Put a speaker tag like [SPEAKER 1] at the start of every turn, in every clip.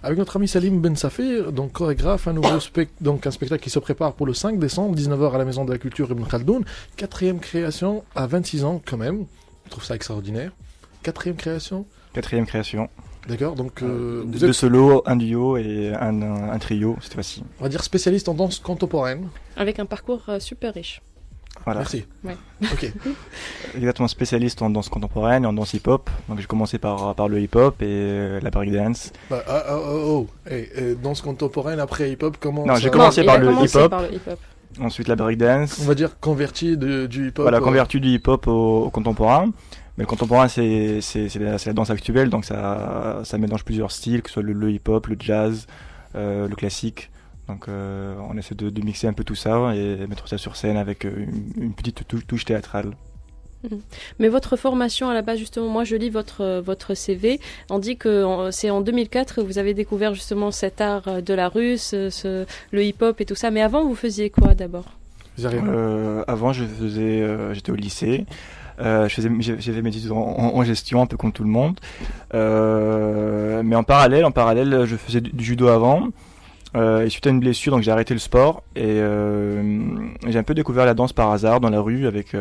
[SPEAKER 1] avec notre ami Salim Ben Safir, donc chorégraphe, donc un spectacle qui se prépare pour le 5 décembre, 19h à la Maison de la Culture Ibn Khaldoun. 4e création à 26 ans quand même. Je trouve ça extraordinaire. 4e création.
[SPEAKER 2] 4e création.
[SPEAKER 1] D'accord, donc
[SPEAKER 2] deux solos, un duo et un trio cette fois-ci.
[SPEAKER 1] On va dire spécialiste en danse contemporaine.
[SPEAKER 3] Avec un parcours super riche.
[SPEAKER 2] Voilà.
[SPEAKER 1] Merci.
[SPEAKER 3] Ouais.
[SPEAKER 1] Ok.
[SPEAKER 2] Exactement, spécialiste en danse contemporaine et en danse hip-hop. Donc j'ai commencé par le hip-hop et la breakdance.
[SPEAKER 1] Danse contemporaine après hip-hop, comment
[SPEAKER 2] Non,
[SPEAKER 1] ça...
[SPEAKER 2] j'ai commencé par le hip-hop. Ensuite la breakdance.
[SPEAKER 1] On va dire converti du hip-hop.
[SPEAKER 2] Voilà, converti du hip-hop au contemporain. Mais le contemporain, c'est la danse actuelle, donc ça mélange plusieurs styles, que ce soit le hip-hop, le jazz, le classique. Donc on essaie de mixer un peu tout ça et mettre ça sur scène avec une petite touche théâtrale.
[SPEAKER 3] Mais votre formation à la base, justement, moi je lis votre CV, on dit que c'est en 2004 que vous avez découvert justement cet art de la rue, le hip-hop et tout ça. Mais avant, vous faisiez quoi d'abord ?
[SPEAKER 2] Avant, j'étais au lycée. J'avais mes études en gestion, un peu comme tout le monde. Mais en parallèle, je faisais du judo avant. Et suite à une blessure, donc j'ai arrêté le sport et j'ai un peu découvert la danse par hasard dans la rue avec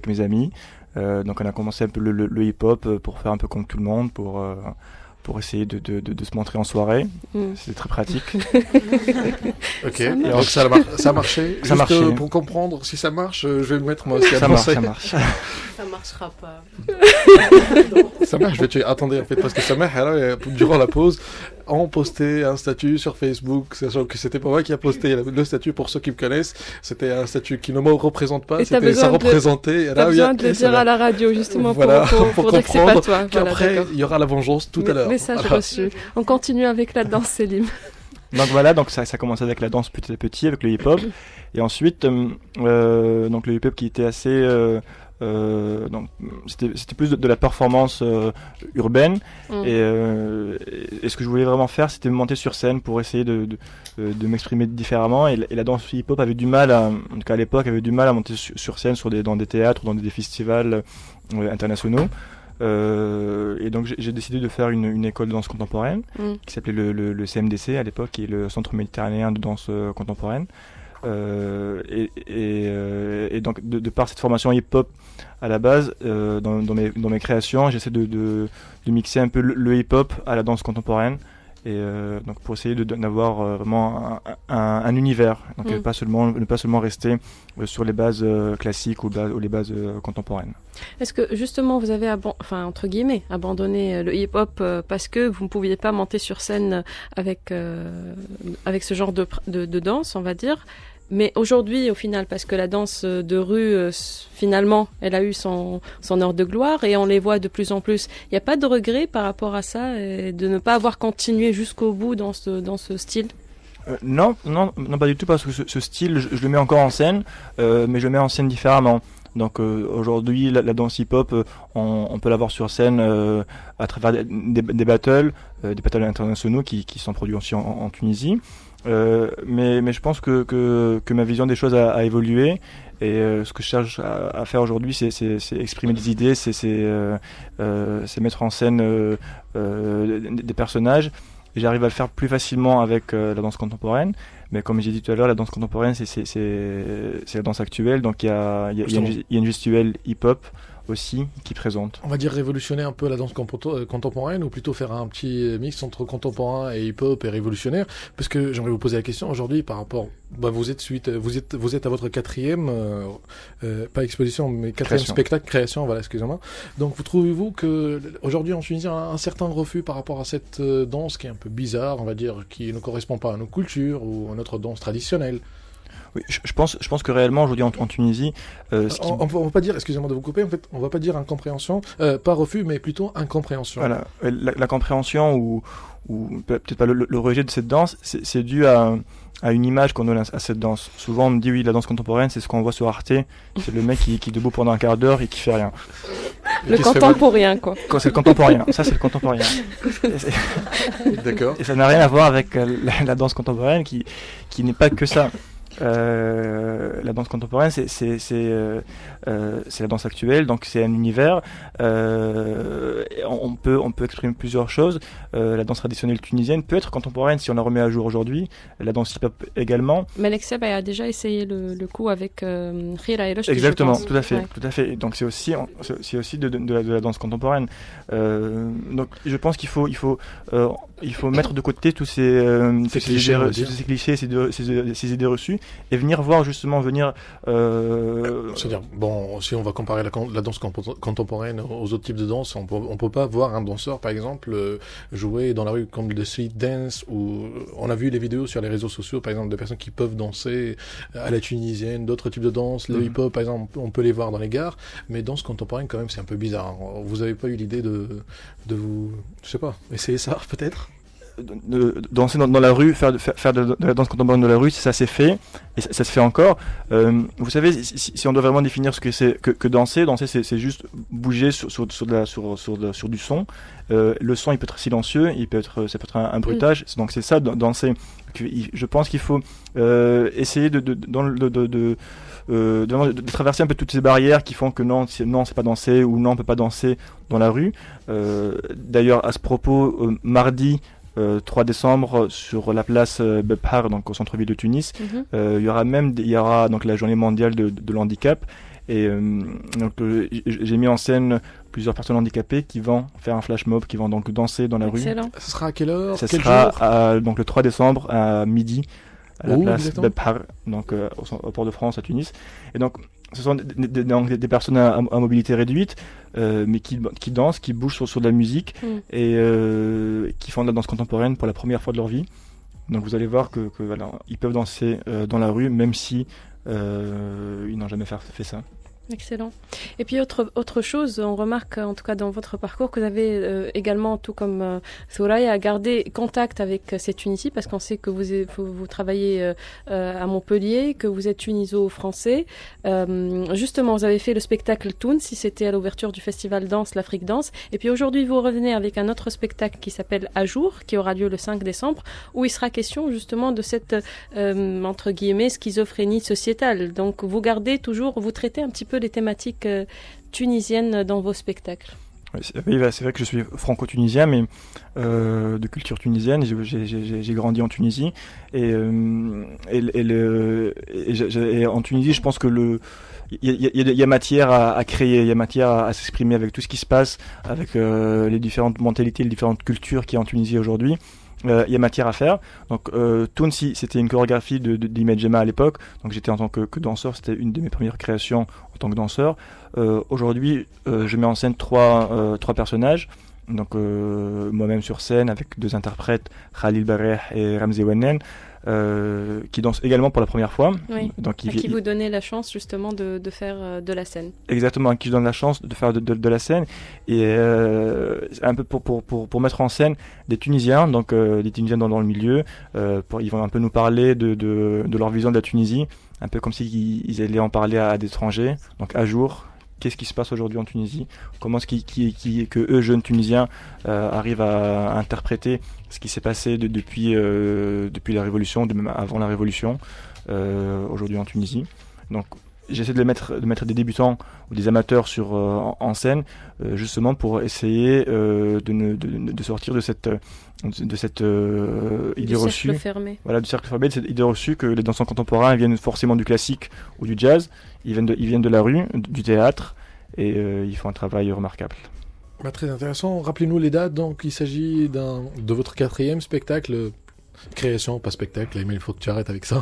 [SPEAKER 2] mes amis. Donc on a commencé un peu le hip-hop pour faire un peu comme tout le monde, pour essayer de se montrer en soirée. C'était très pratique.
[SPEAKER 1] Ok, donc ça a marché.
[SPEAKER 2] Ça marchait.
[SPEAKER 1] Pour comprendre si ça marche, je vais me mettre moi aussi à
[SPEAKER 2] ça
[SPEAKER 1] danser.
[SPEAKER 2] marche.
[SPEAKER 4] Ça marchera pas.
[SPEAKER 1] Ça marche, je vais te... Attendez, en fait, parce que ça marche, durant la pause, on postait un statut sur Facebook, sachant que c'était pas moi qui a posté le statut, pour ceux qui me connaissent, c'était un statut qui ne me représente pas, c'était ça représentait.
[SPEAKER 3] T'as besoin de le dire à la radio, justement,
[SPEAKER 1] voilà,
[SPEAKER 3] pour dire que c'est pas toi.
[SPEAKER 1] Qu'après,
[SPEAKER 3] voilà,
[SPEAKER 1] il y aura la vengeance tout à l'heure.
[SPEAKER 3] Message reçu. On continue avec la danse, Selim.
[SPEAKER 2] Donc voilà, donc ça commence avec la danse petit à petit, avec le hip-hop, et ensuite donc le hip-hop qui était assez donc c'était plus de la performance urbaine et ce que je voulais vraiment faire, c'était me monter sur scène pour essayer de m'exprimer différemment, et la danse hip-hop avait du mal en tout cas à l'époque, avait du mal à monter sur scène dans des théâtres, dans des festivals internationaux. Et donc j'ai décidé de faire une école de danse contemporaine qui s'appelait le CMDC à l'époque, qui est le Centre méditerranéen de danse contemporaine. Et donc de par cette formation hip-hop à la base, dans mes créations, j'essaie de mixer un peu le hip-hop à la danse contemporaine. Et donc pour essayer d'avoir vraiment un univers, donc ne pas seulement rester sur les bases classiques ou les bases contemporaines.
[SPEAKER 3] Est-ce que justement vous avez entre guillemets abandonné le hip-hop parce que vous ne pouviez pas monter sur scène avec ce genre de danse, on va dire? Mais aujourd'hui, au final, parce que la danse de rue, finalement, elle a eu son heure de gloire et on les voit de plus en plus. Il n'y a pas de regret par rapport à ça, et de ne pas avoir continué jusqu'au bout dans ce style?
[SPEAKER 2] Non, pas du tout, parce que ce style, je le mets encore en scène, mais je le mets en scène différemment. Donc aujourd'hui, la danse hip-hop, on peut l'avoir sur scène à travers des battles internationaux qui sont produits aussi en Tunisie. Mais je pense que ma vision des choses a évolué, et ce que je cherche à faire aujourd'hui, c'est exprimer des idées, c'est mettre en scène des personnages. Et j'arrive à le faire plus facilement avec la danse contemporaine, mais comme j'ai dit tout à l'heure, la danse contemporaine c'est la danse actuelle, donc il y a une gestuelle hip-hop aussi qui présente.
[SPEAKER 1] On va dire révolutionner un peu la danse contemporaine, ou plutôt faire un petit mix entre contemporain et hip-hop et révolutionnaire, parce que j'aimerais vous poser la question aujourd'hui par rapport, vous êtes à votre quatrième pas exposition mais quatrième spectacle, création, voilà, excusez-moi. Donc vous trouvez-vous que aujourd'hui en Tunisie un certain refus par rapport à cette danse qui est un peu bizarre, on va dire, qui ne correspond pas à nos cultures ou à notre danse traditionnelle?
[SPEAKER 2] Oui, je pense que réellement aujourd'hui en Tunisie,
[SPEAKER 1] on va pas dire, excusez-moi de vous couper, en fait, on va pas dire incompréhension, pas refus, mais plutôt incompréhension.
[SPEAKER 2] Voilà, la compréhension ou peut-être pas le rejet de cette danse, c'est dû à une image qu'on donne à cette danse. Souvent on me dit oui, la danse contemporaine, c'est ce qu'on voit sur Arte, c'est le mec qui est debout pendant un quart d'heure et qui fait rien.
[SPEAKER 3] Le contemporain, quoi.
[SPEAKER 2] C'est le contemporain, ça c'est le contemporain.
[SPEAKER 1] D'accord.
[SPEAKER 2] Et ça n'a rien à voir avec la danse contemporaine qui n'est pas que ça. La danse contemporaine, c'est la danse actuelle, donc c'est un univers. On peut exprimer plusieurs choses. La danse traditionnelle tunisienne peut être contemporaine si on la remet à jour aujourd'hui. La danse hip-hop également.
[SPEAKER 3] Malek Seb a déjà essayé le coup avec Khira Elosh.
[SPEAKER 2] Exactement, tout à fait. Donc c'est aussi de la danse contemporaine. Donc je pense qu'il faut mettre de côté tous ces clichés, ces idées reçues, et venir voir justement
[SPEAKER 1] c'est-à-dire, bon, si on va comparer la danse contemporaine aux autres types de danse, on peut pas voir un danseur, par exemple, jouer dans la rue comme le street dance, ou on a vu les vidéos sur les réseaux sociaux, par exemple, de personnes qui peuvent danser à la tunisienne, d'autres types de danse, le hip-hop, par exemple, on peut les voir dans les gares, mais danse contemporaine, quand même, c'est un peu bizarre. Vous avez pas eu l'idée de vous, je sais pas, essayer ça, peut-être?
[SPEAKER 2] De danser dans la rue, faire de la danse contemporaine de la rue, ça s'est fait, et ça se fait encore. Vous savez, si on doit vraiment définir ce que c'est que danser c'est juste bouger sur du son. Le son il peut être silencieux, ça peut être un bruitage, donc c'est ça danser. Je pense qu'il faut essayer de traverser un peu toutes ces barrières qui font que non c'est pas danser, ou non on peut pas danser dans la rue. D'ailleurs à ce propos, mardi 3 décembre sur la place Bebhar, donc au centre-ville de Tunis, il y aura donc la journée mondiale de l'handicap, et donc j'ai mis en scène plusieurs personnes handicapées qui vont faire un flash mob, qui vont donc danser dans la rue.
[SPEAKER 1] Ce sera à quelle heure?
[SPEAKER 2] Ça sera donc le 3 décembre à midi à la place Bebhar, donc au port de France à Tunis. Et donc ce sont des personnes à mobilité réduite, mais qui dansent, qui bougent sur de la musique, et qui font de la danse contemporaine pour la première fois de leur vie. Donc vous allez voir que voilà, ils peuvent danser dans la rue, même si ils n'ont jamais fait ça.
[SPEAKER 3] Excellent. Et puis autre chose, on remarque en tout cas dans votre parcours que vous avez également, tout comme Thoraya, gardé contact avec cette Tunisie, parce qu'on sait que vous travaillez à Montpellier, que vous êtes tuniso-français. Justement, vous avez fait le spectacle Toon, si c'était à l'ouverture du festival Danse, l'Afrique Danse. Et puis aujourd'hui, vous revenez avec un autre spectacle qui s'appelle À jour, qui aura lieu le 5 décembre, où il sera question justement de cette, entre guillemets, schizophrénie sociétale. Donc vous traitez un petit peu les thématiques tunisiennes dans vos spectacles.
[SPEAKER 2] Oui, c'est vrai que je suis franco-tunisien, mais de culture tunisienne. J'ai grandi en Tunisie, et en Tunisie, je pense que il y a matière à créer, il y a matière à s'exprimer avec tout ce qui se passe, avec les différentes mentalités, les différentes cultures qu'il y a en Tunisie aujourd'hui. Il y a matière à faire. Donc Toon, c'était une chorégraphie d'Imad Jema à l'époque, donc j'étais en tant que danseur, c'était une de mes premières créations en tant que danseur. Aujourd'hui je mets en scène trois personnages, donc moi-même sur scène avec 2 interprètes, Khalil Bareh et Ramzi Wennen, qui dansent également pour la première fois.
[SPEAKER 3] Oui. Donc, qui vous donnez la chance justement de faire de la scène.
[SPEAKER 2] Exactement, à qui je donne la chance de faire de la scène, et un peu pour mettre en scène des Tunisiens, donc des Tunisiens dans le milieu. Ils vont un peu nous parler de leur vision de la Tunisie, un peu comme s'ils allaient en parler à des étrangers. Donc à jour, qu'est-ce qui se passe aujourd'hui en Tunisie, comment est-ce que eux, jeunes Tunisiens, arrivent à interpréter ce qui s'est passé depuis la Révolution, même avant la Révolution, aujourd'hui en Tunisie. Donc j'essaie de mettre des débutants ou des amateurs en scène, justement pour essayer de sortir de cette idée reçue. Voilà, du cercle fermé, de cette idée reçue que les danseurs contemporains viennent forcément du classique ou du jazz. Ils viennent de la rue, du théâtre, et ils font un travail remarquable.
[SPEAKER 1] Très intéressant. Rappelez-nous les dates. Donc, il s'agit de votre 4e spectacle. Création, pas spectacle, mais il faut que tu arrêtes avec ça.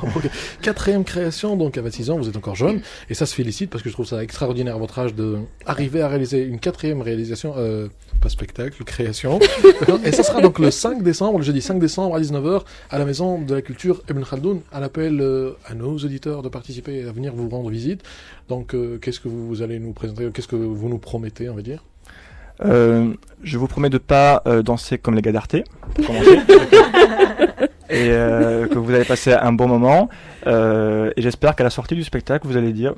[SPEAKER 1] 4e création, donc à 26 ans, vous êtes encore jeune, et ça se félicite parce que je trouve ça extraordinaire à votre âge d'arriver à réaliser une 4e réalisation, pas spectacle, création. Et ça sera donc le 5 décembre, le jeudi 5 décembre à 19h, à la Maison de la Culture Ibn Khaldoun. Un appel à nos auditeurs de participer et à venir vous rendre visite. Donc, qu'est-ce que vous allez nous présenter, qu'est-ce que vous nous promettez, on va dire?
[SPEAKER 2] Je vous promets de pas danser comme les gars d'Arte, pour commencer. Et que vous allez passer un bon moment, et j'espère qu'à la sortie du spectacle vous allez dire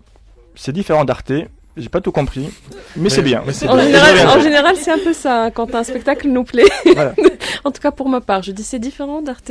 [SPEAKER 2] c'est différent d'Arte, j'ai pas tout compris, mais c'est bien.
[SPEAKER 3] En général c'est un peu ça, quand un spectacle nous plaît. Voilà. En tout cas pour ma part, je dis c'est différent d'Arte,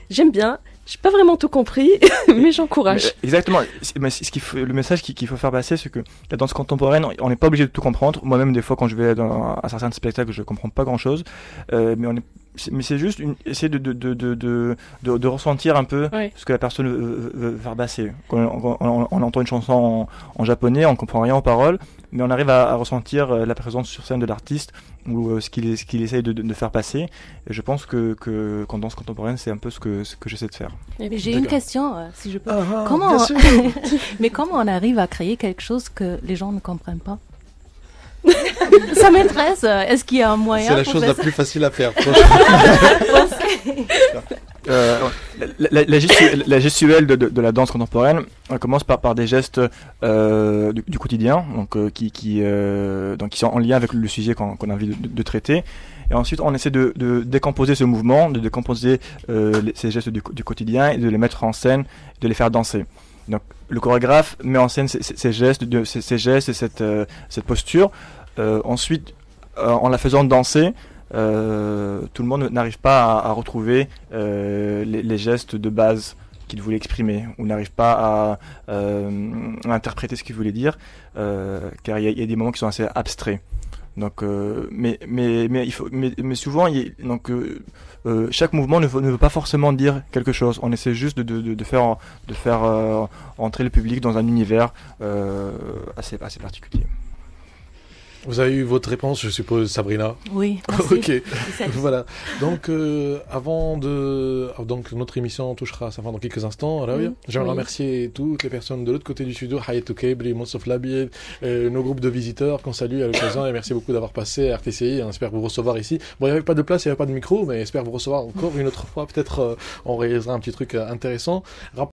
[SPEAKER 3] j'aime bien, J'ai pas vraiment tout compris, mais j'encourage.
[SPEAKER 2] Exactement. Le message qu'il faut faire passer, c'est que la danse contemporaine, on n'est pas obligé de tout comprendre. Moi-même, des fois, quand je vais à certains spectacles, je comprends pas grand-chose. Mais c'est juste essayer de ressentir un peu ce que la personne veut faire passer. Quand on entend une chanson en japonais, on comprend rien aux paroles, mais on arrive à ressentir la présence sur scène de l'artiste ou ce qu'il essaye de faire passer. Et je pense qu'en danse contemporaine, c'est un peu ce que j'essaie de faire.
[SPEAKER 5] J'ai une question, si je peux.
[SPEAKER 1] Bien sûr.
[SPEAKER 5] Mais comment on arrive à créer quelque chose que les gens ne comprennent pas? Ça m'intéresse. Est-ce qu'il y a un moyen?
[SPEAKER 1] C'est la chose la plus facile à faire.
[SPEAKER 2] La gestuelle de la danse contemporaine, elle commence par des gestes du quotidien, donc qui sont en lien avec le sujet qu'on a envie de traiter. Et ensuite, on essaie de décomposer ce mouvement, de décomposer ces gestes du quotidien et de les mettre en scène, de les faire danser. Donc, le chorégraphe met en scène ces gestes et cette posture. Ensuite, en la faisant danser, tout le monde n'arrive pas à retrouver les gestes de base qu'il voulait exprimer, ou n'arrive pas à interpréter ce qu'il voulait dire, car il y a des moments qui sont assez abstraits. Donc, mais souvent, chaque mouvement ne veut pas forcément dire quelque chose. On essaie juste de faire entrer le public dans un univers assez particulier.
[SPEAKER 1] Vous avez eu votre réponse, je suppose, Sabrina?
[SPEAKER 5] Oui, merci.
[SPEAKER 1] Ok, voilà. Donc, donc notre émission touchera à sa fin dans quelques instants. J'aimerais remercier toutes les personnes de l'autre côté du studio, Hayatou Kebri, Moussouf Labil, nos groupes de visiteurs qu'on salue à l'occasion, et merci beaucoup d'avoir passé à RTCI. On espère vous recevoir ici. Bon, il n'y avait pas de place, il n'y avait pas de micro, mais j'espère vous recevoir encore une autre fois. Peut-être on réalisera un petit truc intéressant.